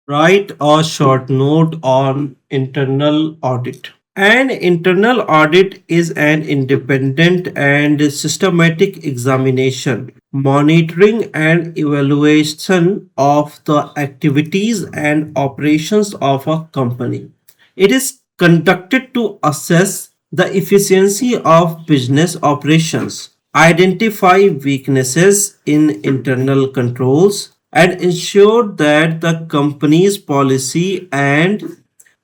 Write a short note on internal audit. An internal audit is an independent and systematic examination, monitoring and evaluation of the activities and operations of a company. It is conducted to assess the efficiency of business operations, identify weaknesses in internal controls, and ensure that the company's policy and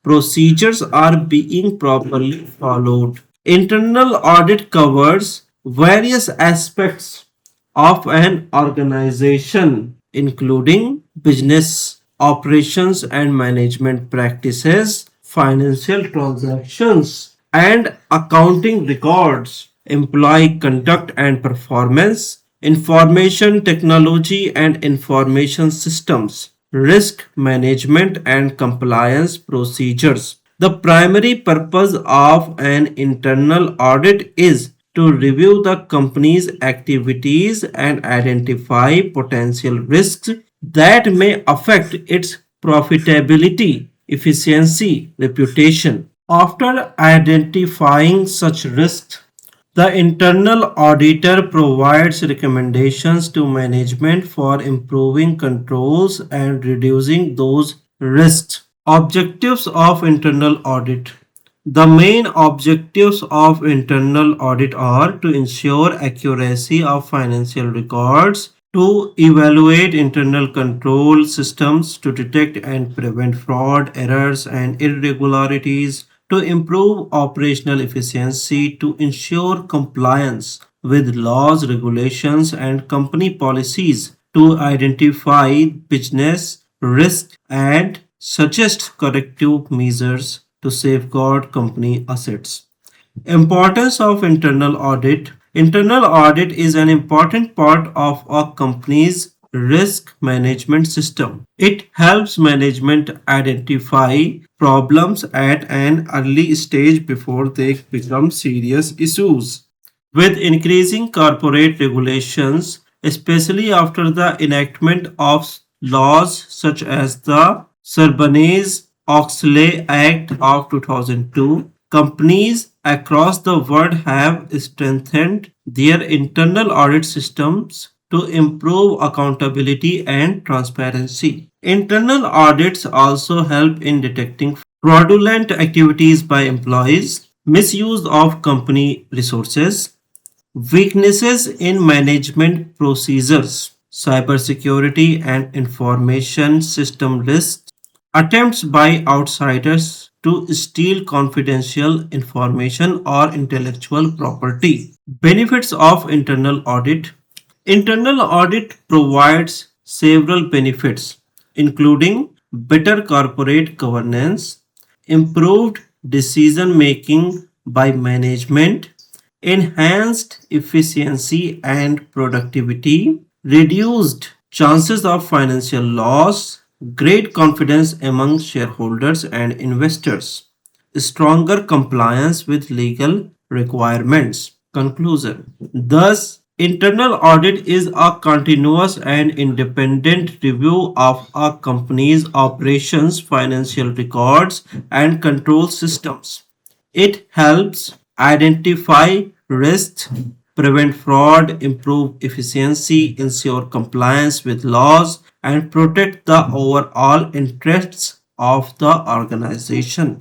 procedures are being properly followed. Internal audit covers various aspects of an organization, including business operations and management practices, financial transactions, and accounting records, employee conduct and performance, information technology and information systems, risk management and compliance procedures. The primary purpose of an internal audit is to review the company's activities and identify potential risks that may affect its profitability, efficiency, reputation. After identifying such risks, the internal auditor provides recommendations to management for improving controls and reducing those risks. Objectives of internal audit. The main objectives of internal audit are to ensure accuracy of financial records, to evaluate internal control systems to detect and prevent fraud, errors, and irregularities, to improve operational efficiency, to ensure compliance with laws, regulations, and company policies, to identify business risk and suggest corrective measures to safeguard company assets. Importance of internal audit. Internal audit is an important part of a company's risk management system. It helps management identify problems at an early stage before they become serious issues. With increasing corporate regulations, especially after the enactment of laws such as the Sarbanes-Oxley Act of 2002, companies across the world have strengthened their internal audit systems to improve accountability and transparency. Internal audits also help in detecting fraudulent activities by employees, misuse of company resources, weaknesses in management procedures, cybersecurity and information system risks, attempts by outsiders to steal confidential information or intellectual property. Benefits of internal audit. Internal audit provides several benefits, including better corporate governance, improved decision making by management, enhanced efficiency and productivity, reduced chances of financial loss, great confidence among shareholders and investors, stronger compliance with legal requirements. Conclusion. Thus, internal audit is a continuous and independent review of a company's operations, financial records, and control systems. It helps identify risks, prevent fraud, improve efficiency, ensure compliance with laws, and protect the overall interests of the organization.